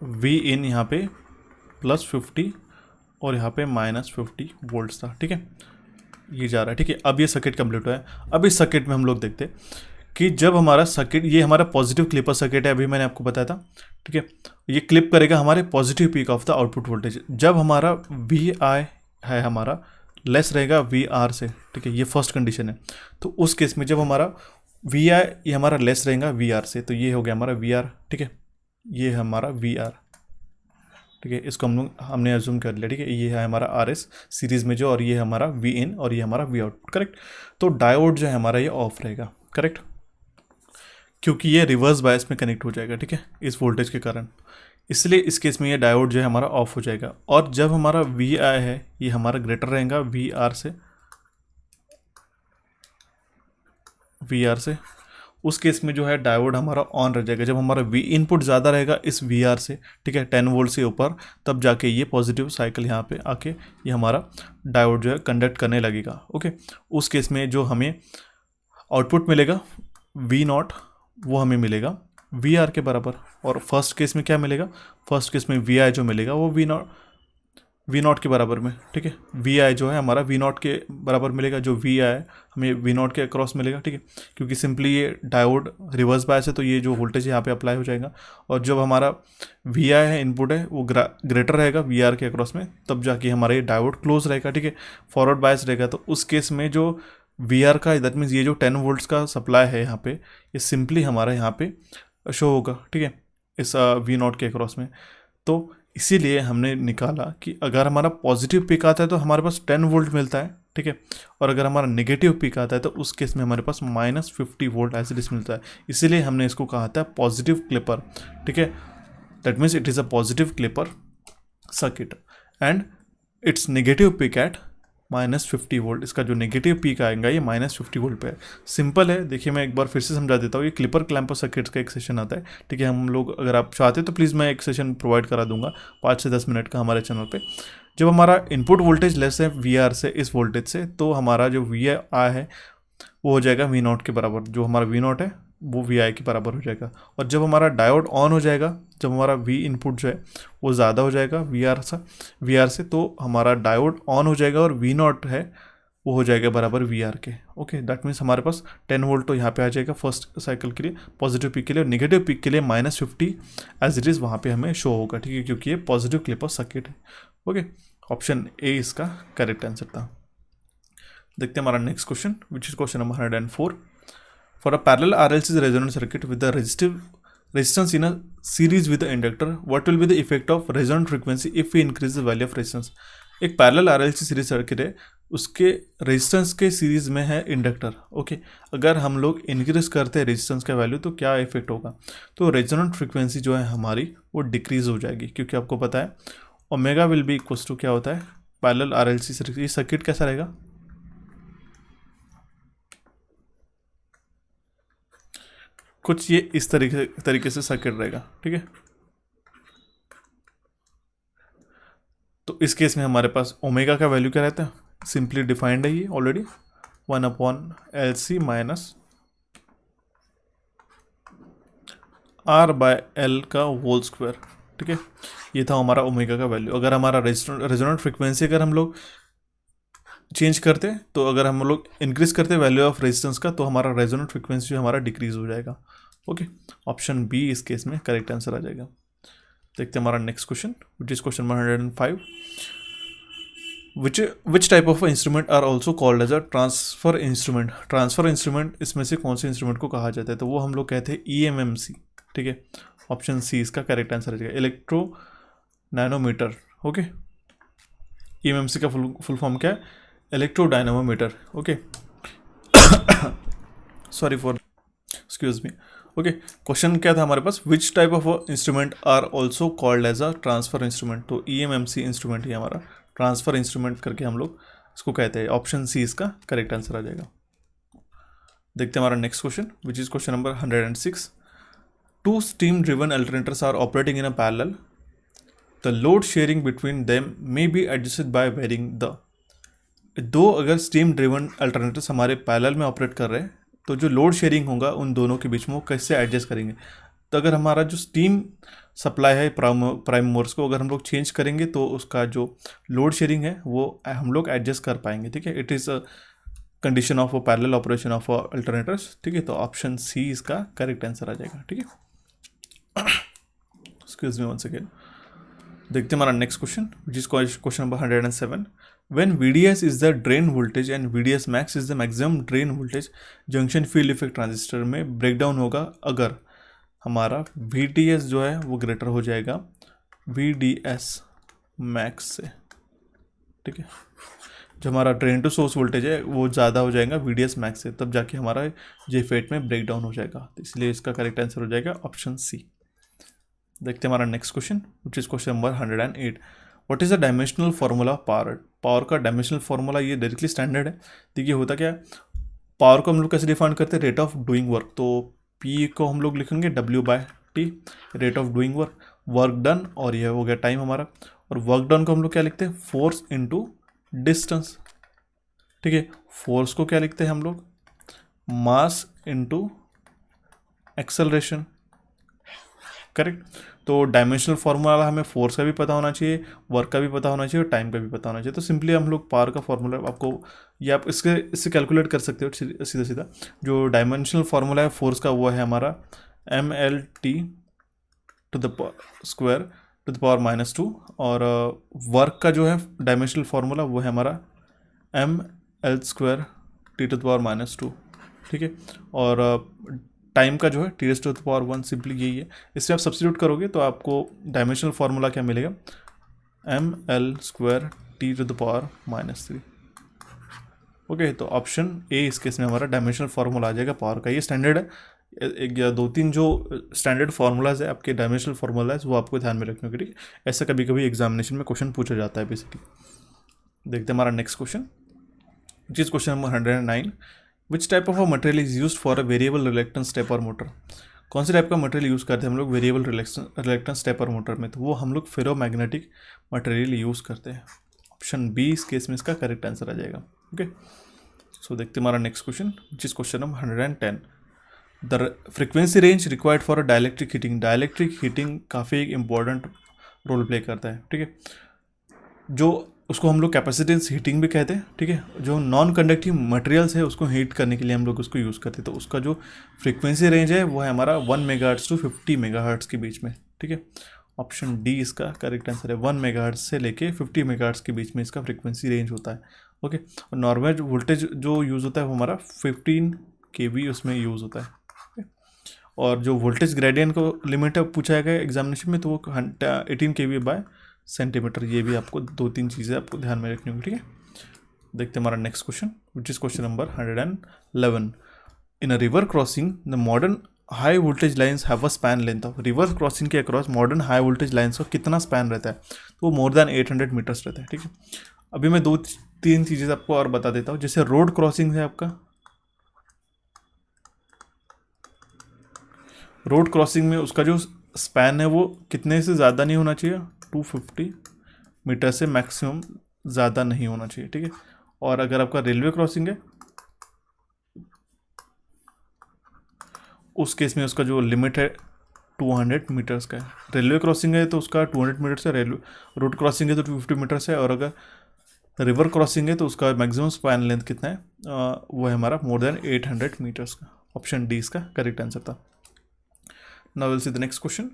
वी इन यहाँ पे +50 और यहाँ पे -50 वोल्ट्स था, ठीक है। ये जा रहा है, ठीक है। अब ये सर्किट कंप्लीट हुआ है। अब इस सर्किट में हम लोग देखते हैं कि जब हमारा सर्किट, ये हमारा पॉजिटिव क्लिपर सर्किट है, अभी मैंने आपको बताया था, ठीक है। ये क्लिप करेगा हमारे positive peak of the output voltage जब हमारा वी आई है हमारा लेस रहेगा वी आर से, ठीक है। ये फर्स्ट कंडीशन है। तो उस केस में जब हमारा वी आई ये हमारा लेस रहेगा वी आर से, तो ये हो गया हमारा वी आर, ठीक है। ये है हमारा वी आर, ठीक है। इसको हमने अज्यूम कर लिया, ठीक है। ये है हमारा आर एस सीरीज में जो, और ये है हमारा वी इन और ये हमारा वी आउटपुट, करेक्ट। तो डायोड जो है हमारा ये ऑफ रहेगा, करेक्ट, क्योंकि ये रिवर्स बायस में कनेक्ट हो जाएगा, ठीक है, इस वोल्टेज के कारण। इसलिए इस केस में ये डायोड जो है हमारा ऑफ हो जाएगा। और जब हमारा वी आई है ये हमारा ग्रेटर रहेगा वी आर से, उस केस में जो है डायोड हमारा ऑन रह जाएगा। जब हमारा वी इनपुट ज़्यादा रहेगा इस वी आर से, ठीक है, 10 वोल्ट से ऊपर, तब जाके ये पॉजिटिव साइकिल यहाँ पे आके ये हमारा डायोड जो है कंडक्ट करने लगेगा। ओके, उस केस में जो हमें आउटपुट मिलेगा वी नॉट, वो हमें मिलेगा वी आर के बराबर। और फर्स्ट केस में क्या मिलेगा, फर्स्ट केस में वी आई जो मिलेगा वो वी नॉट के बराबर में, ठीक है। वी आई जो है हमारा वी नॉट के बराबर मिलेगा, जो वी आई हमें वी नॉट के अक्रॉस मिलेगा, ठीक है। क्योंकि सिंपली ये डायोड रिवर्स बायस है, तो ये जो वोल्टेज यहाँ पे अप्लाई हो जाएगा। और जब हमारा वी आई है इनपुट है वो ग्रेटर रहेगा वी आर के अक्रॉस में, तब जाके हमारा ये डायोड क्लोज रहेगा, ठीक है, फॉरवर्ड बायस रहेगा। तो उस केस में जो वी आर का, दैट मीन्स ये जो 10 वोल्ट्स का सप्लाई है यहाँ पे, ये सिंपली हमारा यहाँ पे शो होगा, ठीक है, इस वी नॉट के अक्रॉस में। तो इसीलिए हमने निकाला कि अगर हमारा पॉजिटिव पिक आता है तो हमारे पास 10 वोल्ट मिलता है, ठीक है। और अगर हमारा नेगेटिव पिक आता है तो उस केस में हमारे पास -50 वोल्ट एज इट इज मिलता है। इसीलिए हमने इसको कहा था पॉजिटिव क्लिपर, ठीक है। That means it is a positive clipper circuit and its negative pick at -50 volt. इसका जो नेगेटिव पीक आएगा ये -50 वोल्ट पे है। सिंपल है, देखिए मैं एक बार फिर से समझा देता हूँ। ये क्लिपर क्लैम्पर सर्किट्स का एक सेशन आता है, ठीक है। हम लोग अगर आप चाहते हैं तो प्लीज़ मैं एक सेशन प्रोवाइड करा दूंगा 5 से 10 मिनट का हमारे चैनल पे। जब हमारा इनपुट वोल्टेज लेस है वी आर से, इस वोल्टेज से, तो हमारा जो वी आई है वो हो जाएगा वी नॉट के बराबर। जो हमारा वी नॉट है वो वी आई के बराबर हो जाएगा। और जब हमारा डायोड ऑन हो जाएगा, जब हमारा वी इनपुट जो है वो ज़्यादा हो जाएगा वी आर से, तो हमारा डायोड ऑन हो जाएगा और वी नॉट है वो हो जाएगा बराबर वी आर के। ओके, दैट मीन्स हमारे पास 10 वोल्ट तो यहाँ पे आ जाएगा फर्स्ट साइकिल के लिए, पॉजिटिव पीक के लिए, और नेगेटिव पीक के लिए -50 एज इट इज़ वहाँ पे हमें शो होगा, ठीक है, क्योंकि ये पॉजिटिव क्लिपर सर्किट है। ओके, ऑप्शन ए इसका करेक्ट आंसर था। देखते हैं हमारा next question, which is question number 104। For a parallel RLC resonant circuit with the resistance in a series with the inductor, what will be the effect of resonant frequency if we increase the value of resistance? एक पैरेलल RLC सीरीज सर्किट है, उसके रेजिस्टेंस के सीरीज में है इंडक्टर। ओके, अगर हम लोग इंक्रीज करते हैं रेजिस्टेंस का वैल्यू तो क्या इफेक्ट होगा, तो रेजोनेंट फ्रीक्वेंसी जो है हमारी वो डिक्रीज हो जाएगी, क्योंकि आपको पता है omega will be equals to क्या होता है पैरेलल RLC सर्किट। ये सर्किट कैसा रहेगा, कुछ ये इस तरीके से सर्किट रहेगा, ठीक है। तो इस केस में हमारे पास ओमेगा का वैल्यू क्या रहता है, सिंपली डिफाइंड है ये ऑलरेडी, 1/LC माइनस R/L का होल स्क्वायर, ठीक है। ये था हमारा ओमेगा का वैल्यू। अगर हमारा रेजोनेंट फ्रीक्वेंसी अगर हम लोग चेंज करते हैं, तो अगर हम लोग इंक्रीज करते हैं वैल्यू ऑफ रेजिस्टेंस का, तो हमारा रेजोनेंट फ्रीक्वेंसी जो हमारा डिक्रीज हो जाएगा। ओके, ऑप्शन बी इस केस में करेक्ट आंसर आ जाएगा। देखते हैं हमारा next question, which is question 105। Which type of instrument are also called as a transfer instrument. Transfer instrument इसमें से कौन से इंस्ट्रूमेंट को कहा जाता है, तो वो हम लोग कहते हैं EMMC, ठीक है। ऑप्शन सी इसका करेक्ट आंसर आ जाएगा, इलेक्ट्रो नैनोमीटर। ओके, EMMC का फुल फॉर्म क्या है, electro dynamometer. Okay, sorry for excuse me. Okay, question क्या था हमारे पास, which type of instrument are also called as a transfer instrument. तो EMMC इंस्ट्रूमेंट ही हमारा ट्रांसफर इंस्ट्रूमेंट करके हम लोग इसको कहते हैं। ऑप्शन सी इसका करेक्ट आंसर आ जाएगा। देखते हैं हमारा next question, which is question number 106। Two steam driven alternators are operating in a parallel, the load sharing between them may be adjusted by varying the. दो अगर स्टीम ड्रिवन अल्टरनेटर्स हमारे पैरेलल में ऑपरेट कर रहे हैं तो जो लोड शेयरिंग होगा उन दोनों के बीच में वो कैसे एडजस्ट करेंगे। तो अगर हमारा जो स्टीम सप्लाई है प्राइम मोर्स को अगर हम लोग चेंज करेंगे तो उसका जो लोड शेयरिंग है वो हम लोग एडजस्ट कर पाएंगे। ठीक है, it is a condition of parallel operation of alternators. ठीक है, तो ऑप्शन सी इसका करेक्ट आंसर आ जाएगा। ठीक है, एक्सक्यूज मी वंस अगेन। देखते हैं हमारा next question, which is question number 107। When VDS is the drain voltage and VDS max is the maximum drain voltage, junction field effect transistor में ब्रेकडाउन होगा अगर हमारा VDS जो है वो ग्रेटर हो जाएगा VDS मैक्स से। ठीक है, जो हमारा ड्रेन टू सोर्स वोल्टेज है वो ज़्यादा हो जाएगा VDS मैक्स से, तब जाके हमारा JFET में ब्रेकडाउन हो जाएगा। तो इसलिए इसका करेक्ट आंसर हो जाएगा ऑप्शन सी। देखते हैं हमारा next question, which is question number 108। What is the dimensional formula power. Power का डायमेंशनल फार्मूला ये डायरेक्टली स्टैंडर्ड है। देखिए होता क्या है, पावर को हम लोग कैसे डिफाइन करते हैं, रेट ऑफ डूइंग वर्क। तो P को हम लोग लिखेंगे W/T, rate of doing work, work done, और यह हो गया टाइम हमारा। और वर्क डन को हम लोग क्या लिखते हैं, फोर्स इनटू डिस्टेंस। ठीक है, फोर्स को क्या लिखते हैं हम लोग, मास इनटू एक्सेलरेशन। करेक्ट, तो डायमेंशनल फार्मूला हमें फोर्स का भी पता होना चाहिए, वर्क का भी पता होना चाहिए और टाइम का भी पता होना चाहिए। तो सिंपली हम लोग पावर का फार्मूला आपको, ये आप इससे कैलकुलेट कर सकते हो सीधा सीधा। जो डायमेंशनल फार्मूला है फोर्स का वो है हमारा MLT to the square to the power -2, और वर्क का जो है डायमेंशनल फार्मूला वो है हमारा ML² T to the power -2। ठीक है, और टाइम का जो है T to the power 1, simply यही है। इससे आप सब्स्टिट्यूट करोगे तो आपको डायमेंशनल फार्मूला क्या मिलेगा, ML² T to the power -3। Okay, तो ऑप्शन ए इस केस में हमारा डायमेंशनल फार्मूला आ जाएगा पावर का। ये स्टैंडर्ड है, एक या दो तीन जो स्टैंडर्ड फार्मूलाज है आपके डायमेंशनल फार्मूलाज वो आपको ध्यान में रखने के लिए, ऐसा कभी कभी एग्जामिनेशन में क्वेश्चन पूछा जाता है बेसिकली। देखते हैं हमारा नेक्स्ट क्वेश्चन, जिस question number 109। Which type of a material is use for a variable reluctance stepper motor. कौन से टाइप का मटेरियल यूज़ करते हैं हम लोग वेरिएबल रिलेक्टेंस स्टेपर मोटर में, तो वो हम लोग फेरोमैग्नेटिक मटेरियल यूज़ करते हैं। ऑप्शन बी इस केस में इसका करेक्ट आंसर आ जाएगा। ओके, सो देखते हैं हमारा नेक्स्ट क्वेश्चन, जिस question number 110। The frequency range required for a dielectric heating. Dielectric heating काफ़ी एक इंपॉर्टेंट रोल प्ले करता है। ठीक है, जो उसको हम लोग कैपेसिटेंस हीटिंग भी कहते हैं। ठीक है, जो नॉन कंडक्टिव मटेरियल्स है उसको हीट करने के लिए हम लोग उसको यूज़ करते हैं। तो उसका जो फ्रीक्वेंसी रेंज है वो है हमारा 1 मेगाहर्ट्ज़ टू 50 मेगाहर्ट्ज़ के बीच में। ठीक है, ऑप्शन डी इसका करेक्ट आंसर है। 1 मेगाहर्ट्ज़ से लेके 50 मेगाहर्ट्ज़ के बीच में इसका फ्रीक्वेंसी रेंज होता है। ओके, और नॉर्मल वोल्टेज जो यूज़ होता है वो हमारा 15 kV उसमें यूज़ होता है। और जो वोल्टेज ग्रेडियंट को लिमिट पूछा गया एग्जामिनेशन में तो वो 18 kV/सेंटीमीटर। ये भी आपको 2-3 चीज़ें आपको ध्यान में रखनी होंगी। ठीक है, देखते हैं हमारा next question, which is question number 111। In a river crossing the modern high voltage lines have a span length of. River crossing के across modern high voltage lines का कितना स्पैन रहता है, तो वो मोर देन 800 मीटर्स रहता है। ठीक है, अभी मैं 2-3 चीज़ें आपको और बता देता हूँ। जैसे रोड क्रॉसिंग है आपका, रोड क्रॉसिंग में उसका जो स्पैन है वो कितने से ज़्यादा नहीं होना चाहिए, 250 मीटर से मैक्सिमम ज़्यादा नहीं होना चाहिए। ठीक है, और अगर आपका रेलवे क्रॉसिंग है उस केस में उसका जो लिमिट है 200 मीटर्स का है। रेलवे क्रॉसिंग है तो उसका 200 मीटर्स है, रेलवे रोड क्रॉसिंग है तो 250 मीटर्स है, और अगर रिवर क्रॉसिंग है तो उसका मैक्सिमम स्पैन लेंथ कितना है, वो है हमारा मोर देन 800 मीटर्स का। ऑप्शन डी इसका करेक्ट आंसर था। Now we'll see the next question.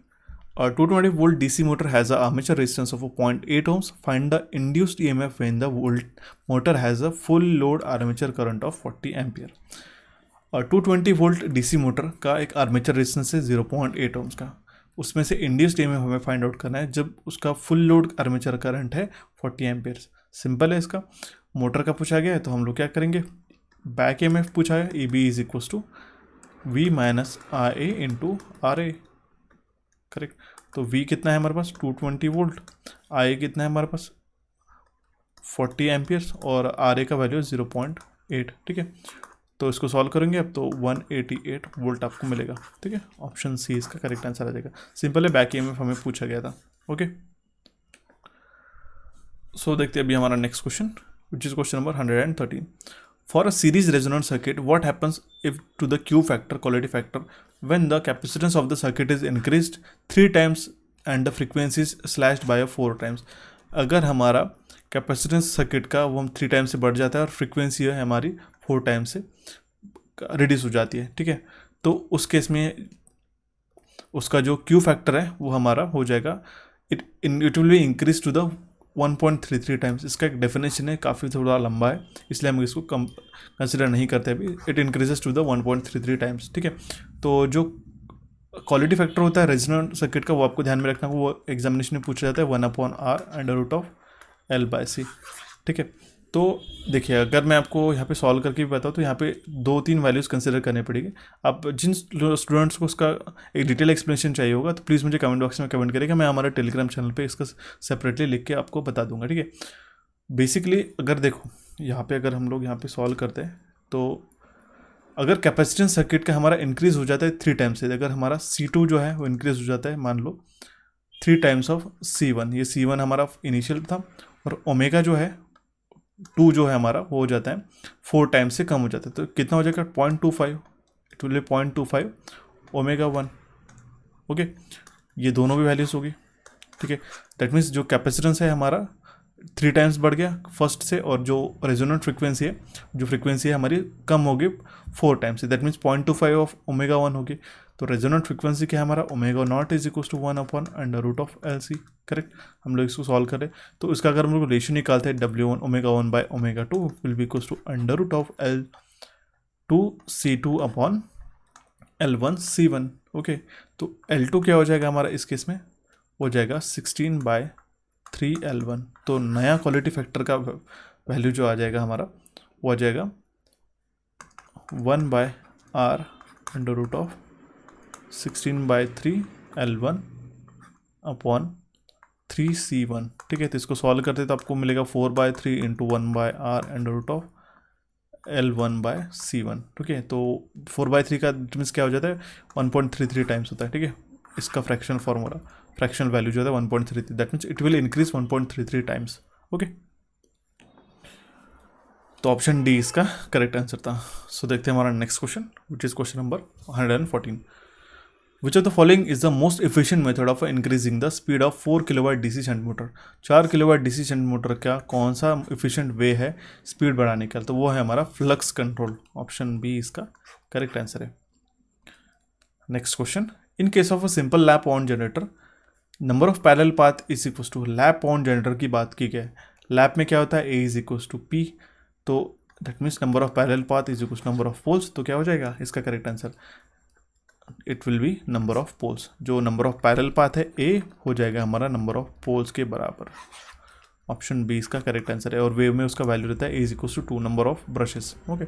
A 220 volt DC motor has a armature resistance of 0.8 ohms. Find the induced EMF when the motor has a full load armature current of 40 ampere. 220 volt DC motor का एक आर्मेचर रेजिस्टेंस है 0.8 ohms का, उसमें से इंड्यूस्ड EMF हमें फाइंड आउट करना है जब उसका फुल लोड आर्मेचर करंट है 40 एम्पियर्स। सिंपल है, इसका मोटर का पूछा गया है तो हम लोग क्या करेंगे, बैक EMF पूछा है, EB is equal to V minus I A into R A, correct. तो V कितना है हमारे पास 220 वोल्ट, आई ए कितना है हमारे पास 40 एम्पियर्स और आर ए का वैल्यू 0.8, ठीक है। तो इसको सॉल्व करेंगे अब तो 188 वोल्ट आपको मिलेगा, ठीक है। ऑप्शन सी इसका करेक्ट आंसर आ जाएगा। सिंपल है, बैक ईएमएफ हमें पूछा गया था। ओके, सो देखते हैं अभी हमारा next question, which is question number 113। For a series resonant circuit what happens if to the Q factor quality factor when the capacitance of the circuit is increased 3 times and the frequency is slashed by 4 times. अगर हमारा कैपेसिटेंस सर्किट का वो हम 3 टाइम्स से बढ़ जाता है और फ्रीक्वेंसी है हमारी 4 टाइम्स से रिड्यूस हो जाती है, ठीक है। तो उस केस में उसका जो क्यू फैक्टर है वो हमारा हो जाएगा, it will be increase to the 1.33 times. इसका एक डेफिनेशन है, काफ़ी थोड़ा लंबा है, इसलिए हम इसको कंसिडर नहीं करते अभी। It increases to the 1.33 times, ठीक है। तो जो क्वालिटी फैक्टर होता है रेजोनेंट सर्किट का, वो आपको ध्यान में रखना, वो एग्जामिनेशन में पूछा जाता है 1/r√L/C, ठीक है। तो देखिए, अगर मैं आपको यहाँ पे सॉल्व करके भी बताऊँ तो यहाँ पे 2-3 वैल्यूज़ कंसिडर करने पड़ेगी। आप जिन स्टूडेंट्स को उसका एक डिटेल एक्सप्लेनेशन चाहिए होगा तो प्लीज़ मुझे कमेंट बॉक्स में कमेंट करेगा, मैं हमारे टेलीग्राम चैनल पे इसका सेपरेटली लिख के आपको बता दूंगा, ठीक है। बेसिकली अगर देखो यहाँ पे अगर हम लोग यहाँ पे सॉल्व करते हैं तो अगर कैपेसिटेंस सर्किट का हमारा इंक्रीज हो जाता है 3 टाइम्स से, अगर हमारा C2 जो है वो इंक्रीज हो जाता है मान लो 3 टाइम्स ऑफ C1, ये C1 हमारा इनिशियल था, और ओमेगा जो है 2 जो है हमारा वो हो जाता है 4 टाइम्स से कम हो जाता है, तो कितना हो जाएगा 0.25, it will B 0.25 omega 1, okay. ये दोनों भी वैल्यूज होगी, ठीक है। दैट मीन्स जो कैपेसिटेंस है हमारा 3 टाइम्स बढ़ गया फर्स्ट से, और जो रेजोनेंट फ्रीक्वेंसी है, जो फ्रीक्वेंसी है हमारी कम होगी 4 टाइम्स से, दैट मीन्स 0.25 ऑफ ओमेगा 1 होगी। तो रेजोनेंट फ्रीक्वेंसी क्या है हमारा omega not is equal to 1/√LC, correct. हम लोग इसको सॉल्व करें तो इसका अगर हम लोग रेशियो निकालते हैं W1 omega 1 by omega 2 will be equal to √L2C2/L1C1, okay. तो L2 क्या हो जाएगा हमारा इस केस में, हो जाएगा 16/3L1। तो नया क्वालिटी फैक्टर का वैल्यू जो आ जाएगा हमारा वो आ जाएगा 1/r√16/3L1/3C1, ठीक है। तो इसको सॉल्व करते तो आपको मिलेगा 4/3 इंटू 1/r√L1/C1, ठीक है। तो 4/3 का मीन्स क्या हो जाता है 1.33 टाइम्स होता है, ठीक है। इसका फ्रैक्शनल फॉर्मूला, फ्रैक्शनल वैल्यू जो है 1.33, that means it will increase 1.33 times, okay. तो ऑप्शन डी इसका करेक्ट आंसर था। सो देखते हैं हमारा next question, which is question number 114। Which of the following is the most efficient method of increasing the speed of 4 kilowatt DC shunt motor. 4 kilowatt DC shunt motor का कौन सा एफिशिएंट वे है स्पीड बढ़ाने का, तो वो है हमारा फ्लक्स कंट्रोल। ऑप्शन बी इसका करेक्ट आंसर है। Next question, in case of a simple lap on generator number of parallel path is equal to, lap on generator की बात की गई है। लैप में क्या होता है A is equal to P, तो that means number of parallel path is equal to number of poles. तो क्या हो जाएगा इसका correct answer, it will be number of poles. जो नंबर ऑफ पैरेलल पाथ है ए हो जाएगा हमारा नंबर ऑफ पोल्स के बराबर। ऑप्शन बी इसका करेक्ट आंसर है, और वेव में उसका वैल्यू रहता है A is equal to 2 number of brushes, okay.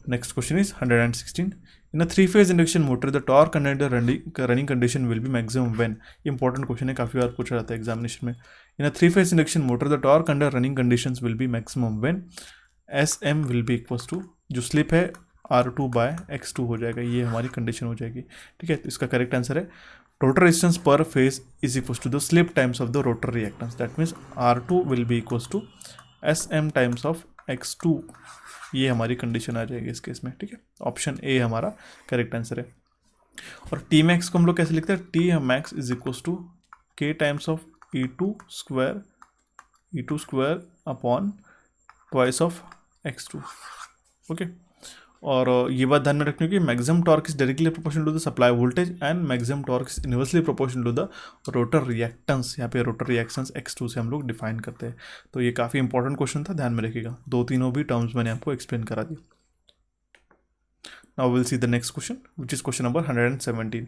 Next question is 116। In a 3-phase induction motor the torque under running condition will be maximum when. Important question है, काफ़ी बार पूछा जाता है एग्जामिनेशन में। In a 3-phase induction motor the torque under running conditions will be maximum when SM will be equal to, जो स्लिप है R2/X2 हो जाएगा, ये हमारी कंडीशन हो जाएगी, ठीक है। तो इसका करेक्ट आंसर है रोटर रेजिस्टेंस पर phase is equal to the slip times of the rotor reactance, that means R2 will be equal to SM times of X2, ये हमारी कंडीशन आ जाएगी इस केस में, ठीक है। ऑप्शन ए हमारा करेक्ट आंसर है। और टी मैक्स को हम लोग कैसे लिखते हैं, T max is equal to K times of E2 square upon twice of X2, okay. और ये बात ध्यान में रखनी कि maximum torque is directly proportional to the supply voltage and maximum torque is inversely proportional to the rotor reactance. यहाँ पे रोटर रिएक्टेंस X2 से हम लोग डिफाइन करते हैं। तो ये काफ़ी इंपॉर्टेंट क्वेश्चन था, ध्यान में रखिएगा। 2-3 भी टर्म्स मैंने आपको एक्सप्लेन करा दी। Now will see the next question which is question number 117।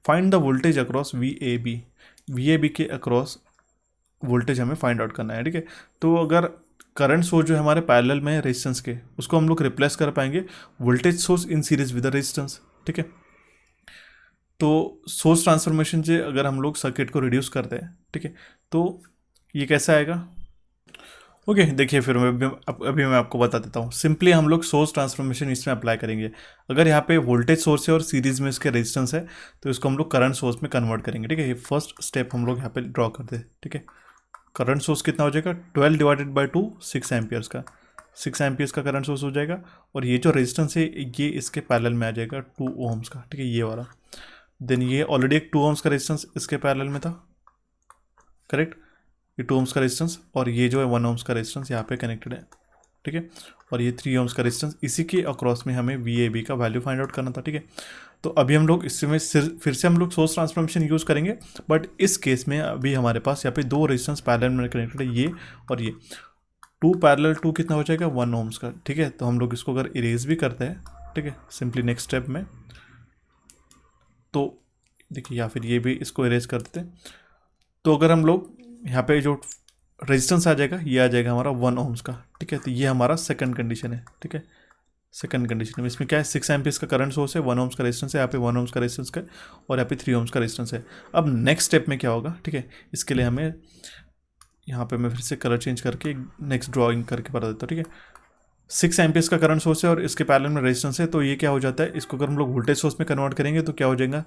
Find the voltage across VAB के अक्रॉस वोल्टेज हमें फाइंड आउट करना है, ठीक है। तो अगर करंट सोर्स जो है हमारे पैरेलल में है रेजिस्टेंस के, उसको हम लोग रिप्लेस कर पाएंगे voltage source in series with the resistance. ठीक है, तो सोर्स ट्रांसफॉर्मेशन से अगर हम लोग सर्किट को रिड्यूस करते हैं, ठीक है, तो ये कैसा आएगा। ओके देखिए फिर अभी मैं आपको बता देता हूँ। सिंपली हम लोग सोर्स ट्रांसफॉर्मेशन इसमें अप्लाई करेंगे। अगर यहाँ पे वोल्टेज सोर्स है और सीरीज में इसके रेजिस्टेंस है, तो इसको हम लोग करंट सोर्स में कन्वर्ट करेंगे। ठीक है, ये फर्स्ट स्टेप हम लोग यहाँ पे ड्रॉ करते हैं। ठीक है, करंट सोर्स कितना हो जाएगा, 12 डिवाइडेड बाई 2, 6 एम्पियर्स का, 6 एम्पियर्स का करंट सोर्स हो जाएगा। और ये जो रेजिस्टेंस है ये इसके पैरेलल में आ जाएगा 2 ओम्स का। ठीक है, ये वाला। देन ये ऑलरेडी एक 2 ओम्स का रेजिस्टेंस इसके पैरेलल में था, करेक्ट, ये 2 ओम्स का रेजिस्टेंस, और ये जो है 1 ओम्स का रेजिस्टेंस यहाँ पे कनेक्टेड है। ठीक है, और ये 3 ओम्स का रेजिस्टेंस, इसी के अक्रॉस में हमें VAB का वैल्यू फाइंड आउट करना था। ठीक है, तो अभी हम लोग इसमें फिर से हम लोग सोर्स ट्रांसफॉर्मेशन यूज़ करेंगे, बट इस केस में अभी हमारे पास यहाँ पे 2 रेजिस्टेंस पैरेलल में कनेक्टेड है, ये और ये। 2 पैरेलल 2 कितना हो जाएगा, 1 ओम्स का। ठीक है, तो हम लोग इसको अगर इरेज भी करते हैं, ठीक है, सिंपली नेक्स्ट स्टेप में, तो देखिए, या फिर ये भी इसको इरेज कर देते हैं। तो अगर हम लोग यहाँ पे जो रेजिस्टेंस आ जाएगा, ये आ जाएगा हमारा 1 ओम्स का। ठीक है, तो ये हमारा सेकंड कंडीशन है। ठीक है, सेकंड कंडीशन में इसमें क्या है, 6 एम्पियर्स का करंट सोर्स है, 1 ओम्स का रेजिस्टेंस है, यहाँ पे 1 ओम्स का रेजिस्टेंस का, और यहाँ पे 3 ओम्स का रेजिस्टेंस है। अब नेक्स्ट स्टेप में क्या होगा, ठीक है, इसके लिए हमें यहाँ पे मैं फिर से कलर चेंज करके नेक्स्ट ड्राइंग करके बता देता हूँ। ठीक है, 6 एम्पियर्स का करंट सोर्स है और इसके पैरेलल में रेजिस्टेंस है, तो ये क्या हो जाता है, इसको अगर हम लोग वोल्टेज सोर्स में कन्वर्ट करेंगे तो क्या हो जाएगा,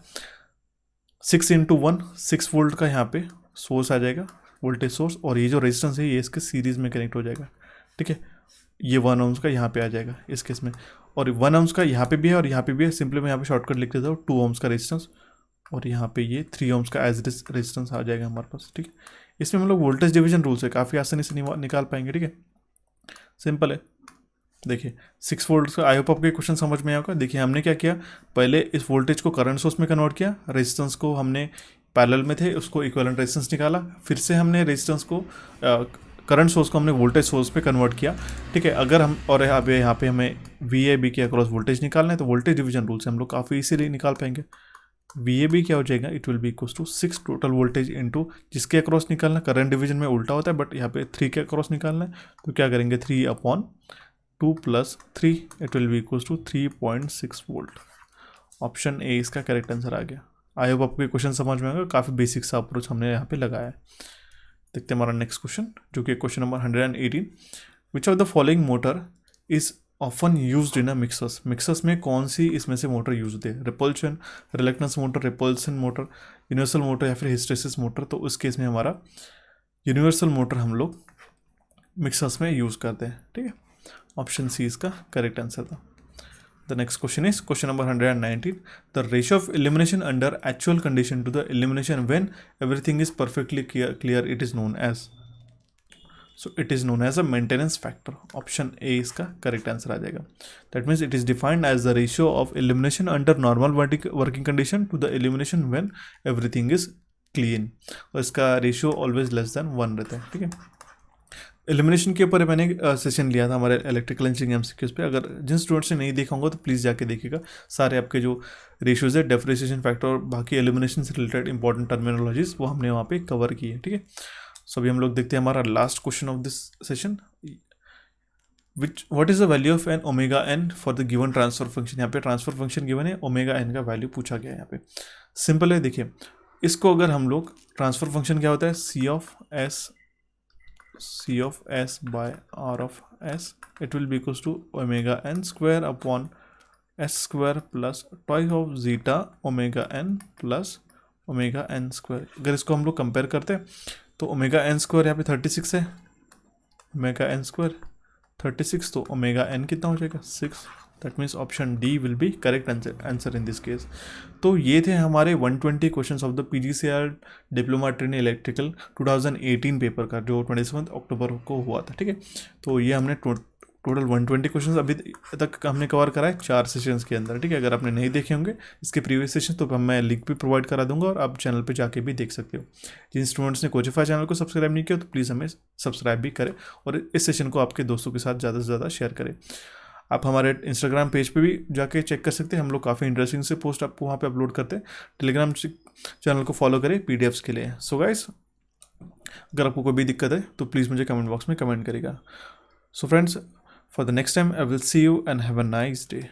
6 × 1, 6 वोल्ट का यहाँ पे सोर्स आ जाएगा, वोल्टेज सोर्स, और ये जो रेजिस्टेंस है ये इसके सीरीज में कनेक्ट हो जाएगा। ठीक है, ये 1 ओम्स का यहाँ पे आ जाएगा इस केस में, और 1 ओम्स का यहाँ पे भी है और यहाँ पे भी है। सिंपली मैं यहाँ पे शॉर्टकट लिख देता हूँ, 2 ओम्स का रेजिस्टेंस, और यहाँ पे ये 3 ओम्स का एज रेजिस्टेंस आ जाएगा हमारे पास। ठीक है, इसमें हम लोग वोल्टेज डिवीजन रूल से काफ़ी आसानी से निकाल पाएंगे। ठीक है, सिंपल है। देखिए 6 वोल्ट का, आई होप आपको क्वेश्चन समझ में आएगा। देखिए हमने क्या किया, पहले इस वोल्टेज को करंट सोर्स में कन्वर्ट किया, रेजिस्टेंस को हमने पैरेलल में थे उसको इक्विवेलेंट रेजिस्टेंस निकाला, फिर से हमने रेजिस्टेंस को करंट सोर्स को हमने वोल्टेज सोर्स पे कन्वर्ट किया। ठीक है, अगर हम और अब यहाँ पे हमें VAB के अक्रॉस वोल्टेज निकालना है, तो वोल्टेज डिवीजन रूल से हम लोग काफ़ी इजीली निकाल पाएंगे। VAB क्या हो जाएगा, it will be equals to 6 total voltage into जिसके अक्रॉस निकालना, करंट डिवीजन में उल्टा होता है बट यहाँ पे 3 के अक्रॉस निकालना है, तो क्या करेंगे 3/2 + 3, it will be equals to 3.6 volt. Option A इसका करेक्ट आंसर आ गया। आई होप आपको क्वेश्चन समझ में आएगा, काफ़ी बेसिक सा अप्रोच हमने यहाँ पे लगाया है। देखते हैं हमारा नेक्स्ट क्वेश्चन, जो कि question number 118। Which of the following motor is often used in a mixers. Mixers में कौन सी इसमें से मोटर यूज होती है, repulsion, reluctance motor, repulsion motor, universal motor या फिर हिस्टेरिसिस मोटर। तो उस केस में हमारा यूनिवर्सल मोटर हम लोग मिक्सर्स में यूज़ करते हैं। ठीक है, ऑप्शन सी इसका करेक्ट आंसर था। The next question is question number 119. The ratio of elimination under actual condition to the elimination when everything is perfectly clear, it is known as. So it is known as a maintenance factor. Option A इसका correct answer आ जाएगा. That means it is defined as the ratio of elimination under normal working condition to the elimination when everything is clean. और इसका ratio always less than 1 रहता है। ठीक है, एलिमिनेशन के ऊपर मैंने सेशन लिया था हमारे इलेक्ट्रिकल इंजीनियरिंग MCQs पे। अगर जिन स्टूडेंट्स ने नहीं देखा होगा तो प्लीज़ जाके देखिएगा। सारे आपके जो रेशियोज है, डिफरेंशिएशन फैक्टर और बाकी एलिमिनेशन से रिलेटेड इंपॉर्टेंट टर्मिनोलॉजीज वो हमने वहाँ पे कवर की है। ठीक है, सो अभी हम लोग देखते हैं हमारा last question of this session. What is the value of N omega N for the given transfer function. यहाँ पे ट्रांसफर फंक्शन गिवन है, ओमेगा एन का वैल्यू पूछा गया है। यहाँ पे सिंपल है, देखिए इसको अगर हम लोग ट्रांसफर फंक्शन क्या होता है, C of S by R of S, it will be equals to omega n square upon S square plus twice of zeta omega n plus omega n square। अगर इसको हम लोग कंपेयर करते हैं तो ओमेगा n स्क्वायर यहाँ पे 36 है, ओमेगा n स्क्वायर 36, तो ओमेगा n कितना हो जाएगा 6। That means option D will be correct answer in this case. तो ये थे हमारे 120 questions of the PGCERT diploma trainee electrical 2018 paper का, जो 27 अक्टूबर को हुआ था। ठीक है, तो ये हमने टोटल 120 क्वेश्चंस अभी तक हमने कवर करा है 4 सेशंस के अंदर। ठीक है, अगर आपने नहीं देखे होंगे इसके प्रीवियस सेशन तो मैं लिंक भी प्रोवाइड करा दूंगा और आप चैनल पे जाके भी देख सकते हो। जिन स्टूडेंट्स ने कोचिफाई चैनल को सब्सक्राइब नहीं किया तो प्लीज़ हमें सब्सक्राइब भी करें और इस सेशन को आपके दोस्तों के साथ ज़्यादा से ज़्यादा शेयर करें। आप हमारे इंस्टाग्राम पेज पे भी जाके चेक कर सकते हैं, हम लोग काफ़ी इंटरेस्टिंग से पोस्ट आपको वहाँ पे अपलोड करते हैं। टेलीग्राम चैनल को फॉलो करें PDFs के लिए। सो गाइस, अगर आपको कोई भी दिक्कत है तो प्लीज़ मुझे कमेंट बॉक्स में कमेंट करेगा. So friends, for the next time I will see you and have a nice day.